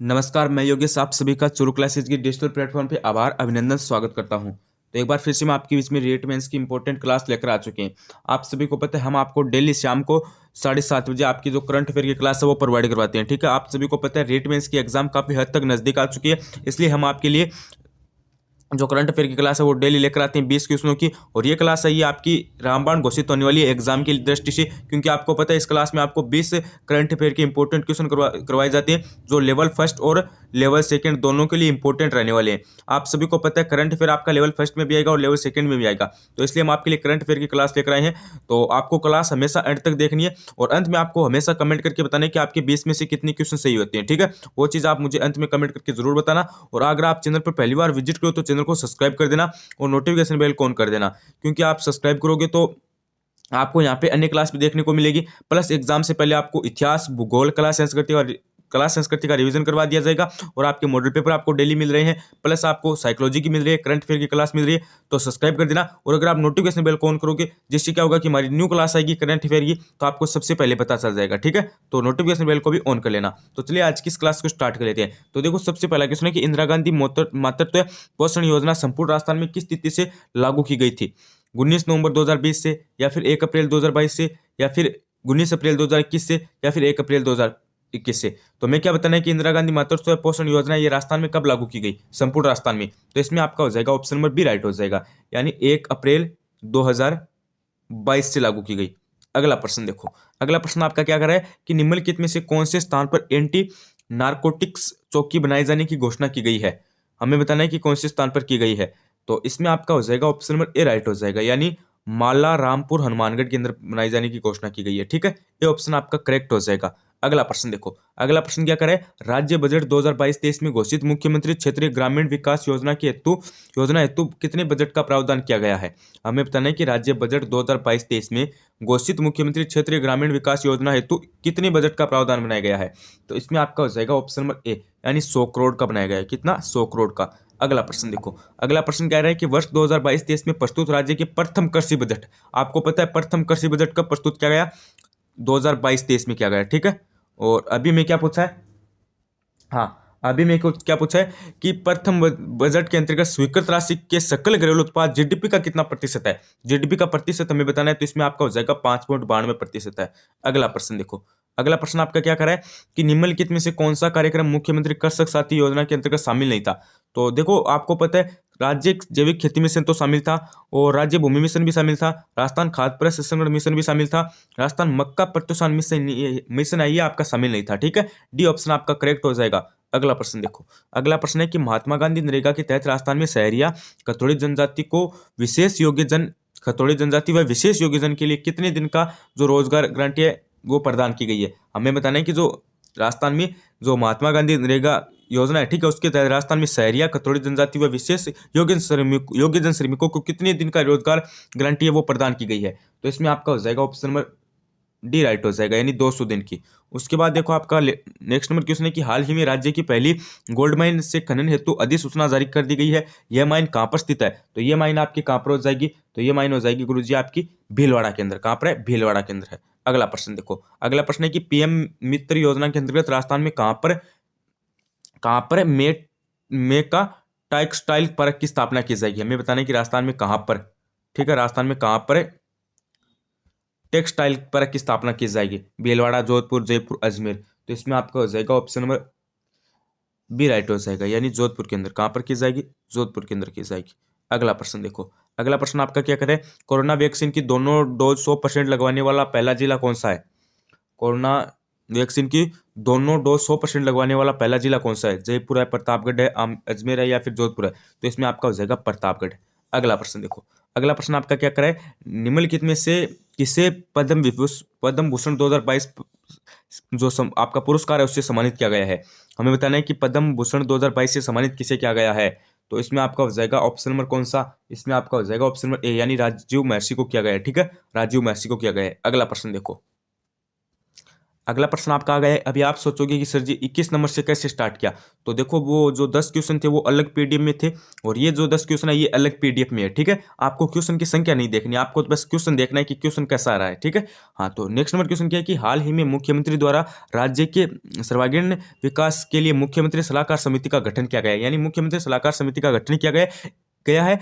नमस्कार, मैं योगेश आप सभी का चुरू क्लासेज की डिजिटल प्लेटफॉर्म पे आभार अभिनंदन स्वागत करता हूं। तो एक बार फिर से मैं आपके बीच में रीट मेंस की इंपॉर्टेंट क्लास लेकर आ चुके हैं। आप सभी को पता है हम आपको डेली शाम को 7:30 बजे आपकी जो करंट अफेयर की क्लास है वो प्रोवाइड करवाते हैं। ठीक है, आप सभी को पता है रीट मेंस की एग्जाम काफ़ी हद तक नज़दीक आ चुकी है, इसलिए हम आपके लिए जो करंट अफेयर की क्लास है वो डेली लेकर आते हैं 20 क्वेश्चनों की। और ये क्लास है ये आपकी रामबाण घोषित होने वाली है एग्जाम की दृष्टि से, क्योंकि आपको पता है इस क्लास में आपको 20 करंट अफेयर के इंपॉर्टेंट क्वेश्चन करवाए जाते हैं, जो लेवल फर्स्ट और लेवल सेकंड दोनों के लिए इंपॉर्टेंट रहने वाले हैं। आप सभी को पता है करंट अफेयर आपका लेवल फर्स्ट में भी आएगा और लेवल सेकंड में भी आएगा, तो इसलिए हम आपके लिए करंट अफेयर की क्लास लेकर आए हैं। तो आपको क्लास हमेशा एंड तक देखनी है और अंत में आपको हमेशा कमेंट करके बताना है कि आपके 20 में से कितनी क्वेश्चन सही होते हैं। ठीक है, वो चीज़ आप मुझे अंत में कमेंट करके जरूर बताना। और अगर आप चैनल पर पहली बार विजिट करो तो चैनल को सब्सक्राइब कर देना और नोटिफिकेशन बेल को ऑन कर देना, क्योंकि आप सब्सक्राइब करोगे तो आपको यहाँ पे अन्य क्लास भी देखने को मिलेगी। प्लस एग्जाम से पहले आपको इतिहास, भूगोल, कला संस्कृति का रिवीजन करवा दिया जाएगा और आपके मॉडल पेपर आपको डेली मिल रहे हैं। प्लस आपको साइकोलॉजी की मिल रही है, करंट अफेयर की क्लास मिल रही है, तो सब्सक्राइब कर देना। और अगर आप नोटिफिकेशन बेल को ऑन करोगे, जिससे क्या होगा कि हमारी न्यू क्लास आएगी करंट अफेयर की, तो आपको सबसे पहले पता चल जाएगा। ठीक है, तो नोटिफिकेशन बेल को भी ऑन कर लेना। तो चलिए आज की इस क्लास को स्टार्ट कर लेते हैं। तो देखो, सबसे पहला क्वेश्चन है कि इंदिरा गांधी मातृत्व पोषण योजना संपूर्ण राजस्थान में किस तिथि से लागू की गई थी? 19 नवंबर 2020 से, या फिर 1 अप्रैल 2022 से, या फिर 19 अप्रैल 2021 से, या फिर 1 अप्रैल 2021 से। तो मैं क्या बताना है कि इंदिरा गांधी मातृत्व पोषण योजना ये राजस्थान में कब लागू की गई? संपूर्ण राजस्थान में। तो इसमें आपका हो जाएगा ऑप्शन नंबर बी राइट हो जाएगा, यानी 1 अप्रैल 2022 से लागू की गई। अगला प्रश्न देखो, अगला प्रश्न आपका क्या कर रहा है कि निम्नलिखित में से कौन से स्थान पर एंटी नारकोटिक्स चौकी बनाए जाने की घोषणा की गई है? हमें बताना है कि कौन से स्थान पर की गई है। तो इसमें आपका हो जाएगा ऑप्शन नंबर ए राइट हो जाएगा, यानी माला रामपुर हनुमानगढ़ के अंदर बनाई जाने की घोषणा की गई है। ठीक है, ये ऑप्शन आपका करेक्ट हो जाएगा। अगला प्रश्न देखो, अगला प्रश्न क्या करे, राज्य बजट 2022-23 में घोषित मुख्यमंत्री क्षेत्रीय ग्रामीण विकास योजना हेतु कितने बजट का प्रावधान किया गया है? हमें बताना है कि राज्य बजट 2022-23 में घोषित मुख्यमंत्री क्षेत्रीय ग्रामीण विकास योजना हेतु कितने बजट का प्रावधान बनाया गया है? तो इसमें आपका हो जाएगा ऑप्शन नंबर ए, यानी 100 करोड़ का बनाया गया है। कितना? 100 करोड़ का। अगला प्रश्न देखो, अगला प्रश्न कह रहा है कि वर्ष 2022-23 में प्रस्तुत राज्य के प्रथम कृषि बजट, आपको पता है प्रथम कृषि बजट कब प्रस्तुत किया गया? 2022-23 में किया गया। ठीक है, और अभी मैं क्या पूछा है, हाँ, अभी मेरे को क्या पूछा है कि प्रथम बजट के अंतर्गत स्वीकृत राशि के सकल घरेलू उत्पाद जीडीपी का कितना प्रतिशत है? जीडीपी का प्रतिशत हमें बताना है, तो इसमें आपका हो जाएगा 5.92% है। अगला प्रश्न देखो, अगला प्रश्न आपका क्या कर रहा है कि निम्नलिखित में से कौन सा कार्यक्रम मुख्यमंत्री कृषक साथी योजना के अंतर्गत शामिल नहीं था? तो देखो, आपको पता है राज्य जैविक खेती मिशन तो शामिल था, और राज्य भूमि मिशन भी शामिल था, राजस्थान खाद्य प्रसंस्करण मिशन भी शामिल था, राजस्थान मक्का प्रोत्साहन मिशन है ये आपका शामिल नहीं था। ठीक है, डी ऑप्शन आपका करेक्ट हो जाएगा। अगला प्रश्न देखो, अगला प्रश्न है कि महात्मा गांधी नरेगा के तहत राजस्थान में शहरिया खतोड़ी जनजाति को विशेष योग्य जन खतोड़ी जनजाति व विशेष योग्य जन के लिए कितने दिन का जो रोजगार गारंटी है वो प्रदान की गई है? हमें बताना है कि जो राजस्थान में जो महात्मा गांधी नरेगा योजना है, ठीक है, उसके तहत राजस्थान में शहरिया खतोड़ी जनजाति व विशेष योग्य जन श्रमिकों को कितने दिन का रोजगार गारंटी है वो प्रदान की गई है? तो इसमें आपका हो जाएगा ऑप्शन नंबर डी राइट हो जाएगा, यानी 200 दिन की। उसके बाद देखो, आपका नेक्स्ट नंबर क्वेश्चन है कि हाल ही में राज्य की पहली गोल्ड माइन से खनन हेतु अधिसूचना जारी कर दी गई है। यह माइन कहाँ पर स्थित है? तो यह माइन आपकी कहाँ पर हो जाएगी? तो यह माइन हो जाएगी गुरुजी आपकी भीलवाड़ा के अंदर। कहाँ पर है? भीलवाड़ा के अंदर है। अगला प्रश्न देखो, अगला प्रश्न है कि पीएम मित्र योजना के अंतर्गत राजस्थान में कहाँ पर मेका टेक्सटाइल पार्क की स्थापना की जाएगी? हमें बताना है कि राजस्थान में कहाँ पर, ठीक है, राजस्थान में कहाँ पर टेक्सटाइल पार्क की स्थापना की जाएगी? भीलवाड़ा, जोधपुर, जयपुर, अजमेर। तो इसमें आपका हो जाएगा ऑप्शन नंबर बी राइट हो जाएगा, यानी जोधपुर के अंदर। कहाँ पर की जाएगी? जोधपुर के अंदर की जाएगी। अगला प्रश्न देखो, अगला प्रश्न आपका क्या करे, कोरोना वैक्सीन की दोनों डोज 100% लगवाने वाला पहला जिला कौन सा है? कोरोना वैक्सीन की दोनों डोज 100% लगवाने वाला पहला जिला कौन सा है? जयपुर है, प्रतापगढ़ है, अजमेर है, या फिर जोधपुर है? तो इसमें आपका हो जाएगा प्रतापगढ़। अगला प्रश्न देखो, अगला प्रश्न आपका क्या करे, निम्नलिखित में से किसे पद्म भूषण 2022 जो आपका पुरस्कार है उससे सम्मानित किया गया है? हमें बताना है कि पद्म भूषण 2022 से सम्मानित किसे किया गया है? तो इसमें आपका हो जाएगा ऑप्शन नंबर कौन सा? इसमें आपका हो जाएगा ऑप्शन नंबर ए, यानी राजीव महर्षि को किया गया है। ठीक है, राजीव महर्षि को किया गया है। अगला प्रश्न देखो, अगला प्रश्न आपका आ गया है। अभी आप सोचोगे कि सर जी 21 नंबर से कैसे स्टार्ट किया, तो देखो वो जो 10 क्वेश्चन थे वो अलग पीडीएफ में थे और ये जो 10 क्वेश्चन है ये अलग पीडीएफ में है, ठीक है। आपको क्वेश्चन की संख्या नहीं देखनी, आपको तो बस क्वेश्चन देखना है कि क्वेश्चन कैसा आ रहा है, ठीक है। हाँ, तो नेक्स्ट नंबर क्वेश्चन क्या है कि हाल ही में मुख्यमंत्री द्वारा राज्य के सर्वांगीण विकास के लिए मुख्यमंत्री सलाहकार समिति का गठन किया गया है, यानी मुख्यमंत्री सलाहकार समिति का गठन किया गया है।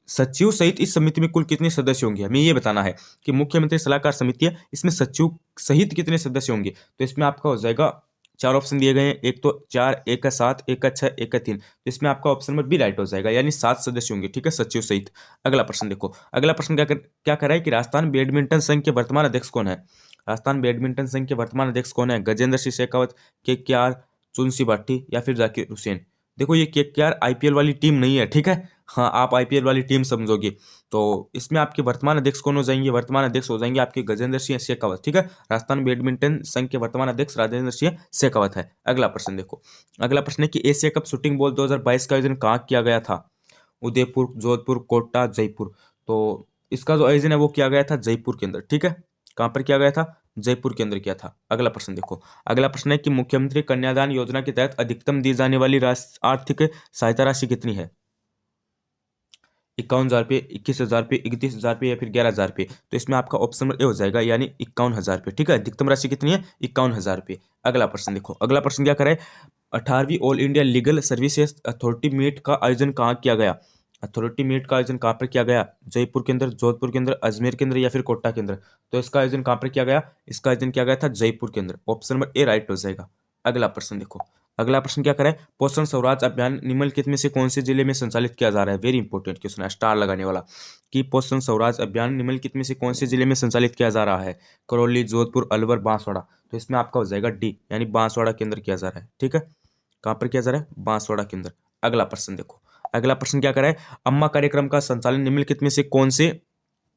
सचिव सहित इस समिति में कुल कितने सदस्य होंगे, हमें ये बताना है कि मुख्यमंत्री सलाहकार समिति है, इसमें सचिव सहित कितने सदस्य होंगे। तो इसमें आपका हो जाएगा, चार ऑप्शन दिए गए हैं, एक तो 4, एक का 7, एक का 6, एक का 3। तो इसमें आपका ऑप्शन नंबर बी राइट हो जाएगा, यानी 7 सदस्य होंगे, ठीक है, सचिव सहित। अगला प्रश्न देखो, अगला प्रश्न क्या कर रहा है कि राजस्थान बैडमिंटन संघ के वर्तमान अध्यक्ष कौन है। राजस्थान बैडमिंटन संघ के वर्तमान अध्यक्ष कौन है, गजेंद्र सिंह शेखावत, KKR, चुनसी भाटी या फिर जाकिर हुसैन। देखो ये KKR IPL वाली टीम नहीं है, ठीक है। हाँ, आप IPL वाली टीम समझोगे, तो इसमें आपके वर्तमान अध्यक्ष कौन हो जाएंगे, वर्तमान अध्यक्ष हो जाएंगे आपके गजेंद्र सिंह शेखावत, ठीक है। राजस्थान बैडमिंटन संघ के वर्तमान अध्यक्ष राजेंद्र सिंह शेखावत है। अगला प्रश्न देखो, अगला प्रश्न है कि एशिया कप शूटिंग बॉल 2022 का आयोजन कहाँ किया गया था। उदयपुर, जोधपुर, कोटा, जयपुर। तो इसका जो आयोजन है वो किया गया था जयपुर के अंदर, ठीक है। कहाँ पर किया गया था, जयपुर के अंदर किया था। अगला प्रश्न देखो, अगला प्रश्न है कि मुख्यमंत्री कन्यादान योजना के तहत अधिकतम दी जाने वाली आर्थिक सहायता राशि कितनी है। 51,000 रुपये, 21,000 रुपये, 31,000 रुपये या फिर 11,000 रुपये। तो इसमें आपका ऑप्शन नंबर ए हो जाएगा, यानी 51,000 रुपये, ठीक है। अधिकतम राशि कितनी है, 51,000 रुपये। अगला प्रश्न देखो, अगला प्रश्न क्या करे, 18वीं all India legal services authority meet का आयोजन कहाँ किया गया। अथॉरिटी मीट का आयोजन कहाँ पर किया गया, जयपुर के अंदर, जोधपुर के अंदर, अजमेर के अंदर या फिर कोटा के अंदर। तो इसका आयोजन कहाँ पर किया गया, इसका आयोजन किया गया था जयपुर के अंदर। ऑप्शन नंबर ए राइट हो जाएगा। अगला प्रश्न देखो, अगला प्रश्न क्या करें, पोषण स्वराज अभियान निम्नलिखित में से कौन से जिले में संचालित किया जा रहा है। वेरी इंपॉर्टेंट क्वेश्चन है, स्टार लगाने वाला, कि पोषण स्वराज अभियान निम्नलिखित में से कौन से जिले में संचालित किया जा रहा है। करौली, जोधपुर, अलवर, बांसवाड़ा। तो इसमें आपका हो जाएगा डी, यानी बांसवाड़ा के अंदर किया जा रहा है, ठीक है। कहाँ पर किया जा रहा है, बांसवाड़ा के अंदर। अगला प्रश्न देखो, अगला प्रश्न क्या करें, अम्मा कार्यक्रम का संचालन निम्नलिखित में से कौन से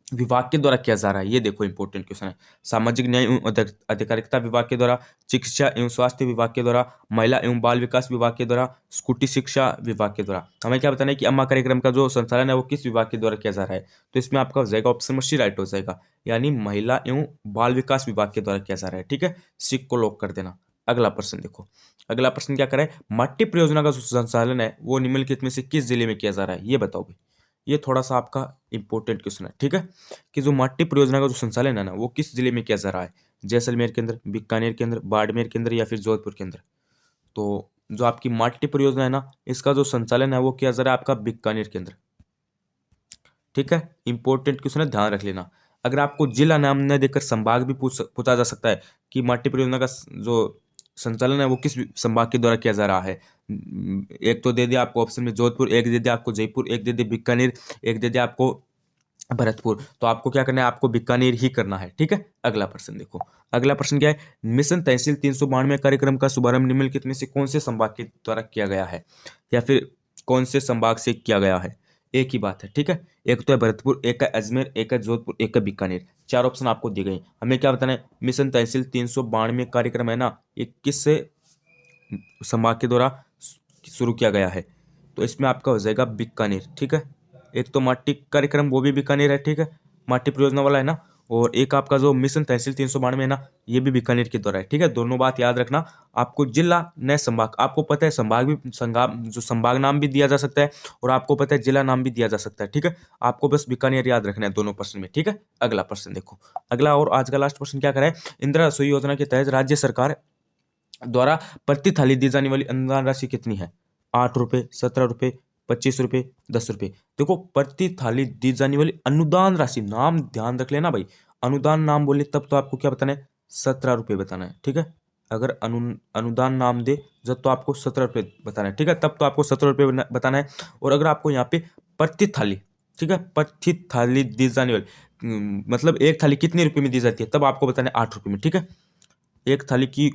विभाग के द्वारा किया जा रहा है। ये देखो इंपॉर्टेंट क्वेश्चन है, सामाजिक न्याय एवं अधिकारिता विभाग के द्वारा, शिक्षा एवं स्वास्थ्य विभाग के द्वारा, महिला एवं बाल विकास विभाग के द्वारा, स्कूटी शिक्षा विभाग के द्वारा। हमें क्या बताना है कि अम्मा कार्यक्रम का जो संचालन है वो किस विभाग के द्वारा किया जा रहा है। तो इसमें आपका हो जाएगा ऑप्शन नंबर सी राइट हो जाएगा, यानी महिला एवं बाल विकास विभाग के द्वारा किया जा रहा है, ठीक है। सिक को लॉक कर देना। अगला प्रश्न देखो, अगला प्रश्न क्या करें, माटी परियोजना का जो संचालन है वो निम्नलिखित में से किस जिले में किया जा रहा है, ये बताओ भाई। ये थोड़ा सा आपका इंपॉर्टेंट क्वेश्चन है, ठीक है, कि जो माटी परियोजना का जो संचालन है ना वो किस जिले में किया जा रहा है। जैसलमेर के अंदर, बीकानेर के अंदर, बाड़मेर के अंदर या फिर जोधपुर के अंदर। तो जो आपकी माटी परियोजना है ना इसका जो संचालन है वो किया जा रहा है आपका बीकानेर के अंदर, ठीक है। इंपॉर्टेंट क्वेश्चन है, ध्यान रख लेना। अगर आपको जिला नाम न देकर संभाग भी पूछा जा सकता है कि माटी परियोजना का जो संचालन है वो किस संभाग के द्वारा किया जा रहा है। एक तो दे दिया आपको ऑप्शन में जोधपुर, एक दे दिया आपको जयपुर, एक दे दिया बीकानेर, एक दे दिया आपको भरतपुर। तो आपको क्या करना है, आपको बीकानेर ही करना है, ठीक है। अगला प्रश्न देखो, अगला प्रश्न क्या है, मिशन तहसील 392 कार्यक्रम का शुभारंभ निम्नलिखित में से कौन से संभाग के द्वारा किया गया है, या फिर कौन से संभाग से किया गया है। एक ही बात है, ठीक है। एक तो है भरतपुर, एक है अजमेर, एक है जोधपुर, एक है बीकानेर। चार ऑप्शन आपको दिए गए, हमें क्या बताना है, मिशन तहसील 392 कार्यक्रम है ना ये किस संभाग के द्वारा शुरू किया गया है। तो इसमें आपका हो जाएगा बीकानेर, ठीक है। एक तो माटी कार्यक्रम वो भी बीकानेर है, ठीक है, माटी परियोजना वाला है ना, और एक आपका जो मिशन तहसील 392 है ना ये भी बीकानेर के द्वारा है, ठीक है। दोनों बात याद रखना। आपको जिला न संभाग, आपको पता है संभाग भी जो संभाग नाम भी दिया जा सकता है और आपको पता है जिला नाम भी दिया जा सकता है, ठीक है। आपको बस बीकानेर याद रखना है दोनों प्रश्न में, ठीक है। अगला प्रश्न देखो, अगला और आज का लास्ट प्रश्न क्या करें, इंदिरा रसोई योजना के तहत राज्य सरकार द्वारा प्रति थाली दी जाने वाली अनुदान राशि कितनी है। 8 रुपये, 17 रुपये, 25 रुपये, 10 रुपये। देखो प्रति थाली दी जाने वाली अनुदान राशि, नाम ध्यान रख लेना भाई, अनुदान नाम बोले तब तो आपको क्या बताना है, 17 रुपये बताना है, ठीक है। अगर अनुदान नाम दे जब तो आपको 17 रुपये बताना है, ठीक है, तब तो आपको 17 रुपये बताना है। और अगर आपको यहाँ पे प्रति थाली, ठीक है, प्रति थाली दी जाने वाली मतलब एक थाली कितने रुपए में दी जाती है तब आपको बताना है 8 रुपये में, ठीक है। एक थाली की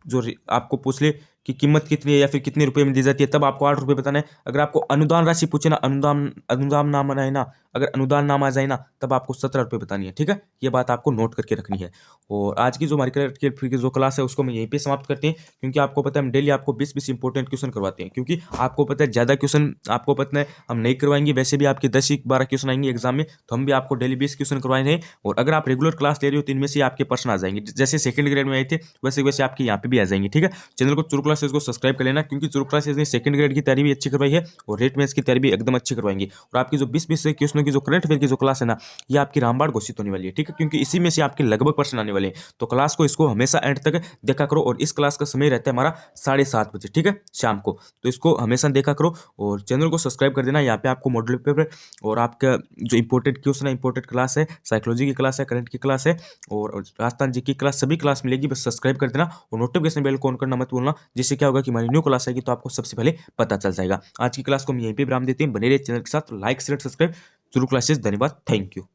जो आपको पूछ ले की कीमत कितनी है या फिर कितने रुपए में दी जाती है, तब आपको 8 रुपये बताना है। अगर आपको अनुदान राशि पूछे ना, अनुदान अनुदान नाम आए ना, अगर अनुदान नाम आ जाए ना, तब आपको 17 रुपये बतानी है। ठीक है, ये बात आपको नोट करके रखनी है। और आज की जो हमारी करंट अफेयर की जो क्लास है उसको हम यहीं पे समाप्त करते हैं, क्योंकि आपको पता है हम डेली आपको 20-20 इंपॉर्टेंट क्वेश्चन करवाते हैं, क्योंकि आपको पता है ज़्यादा क्वेश्चन आपको पता है हम नहीं करवाएंगे। वैसे भी आपके 10-12 क्वेश्चन आएंगे एग्जाम में, तो हम भी आपको डेली 20 क्वेश्चन करवाए हैं। और अगर आप रेगुलर क्लास ले रहे हो तो इनमें से आपके प्रश्न आ जाएंगे, जैसे सेकंड ग्रेड में आए थे वैसे वैसे आपके यहाँ पे भी आ जाएंगे। ठीक है, चैनल को चुरू क्लासेस को सब्सक्राइब कर लेना, क्योंकि चुरू क्लासेस ने सेकंड ग्रेड की तैयारी भी अच्छी करवाई है और रेट मैथ्स की तैयारी भी एकदम अच्छी करवाएंगे। और आपकी जो 20-20 क्वेश्चनों की जो करंट अफेयर की जो क्लास है ना, ये आपकी रामबाण घोषित होने वाली है। ठीक है, क्योंकि इसी में से आपके लगभग प्रश्न आने वाले हैं। तो क्लास को इसको हमेशा एंड तक देखा करो। और इस क्लास का समय रहता है हमारा 7:30 बजे, ठीक है, शाम को। तो इसको हमेशा देखा करो और चैनल को सब्सक्राइब कर देना। यहाँ पे आपको मॉडल पेपर और आपका जो इंपॉर्टेंट क्वेश्चन है, इंपॉर्टेंट क्लास है, साइकोलॉजी की क्लास है, करंट की क्लास है और राजस्थान जी की क्लास, सभी क्लास मिलेगी। बस सब्सक्राइब कर देना और नोटिफिकेशन बेल को ऑन करना मत भूलना, जिससे क्या होगा कि हमारी न्यू क्लास आएगी तो आपको सबसे पहले पता चल जाएगा। आज की क्लास को हम यहीं पे विराम देते हैं। बने रहिए चैनल के साथ, लाइक शेयर सब्सक्राइब। शुरू क्लासेस। धन्यवाद, थैंक यू।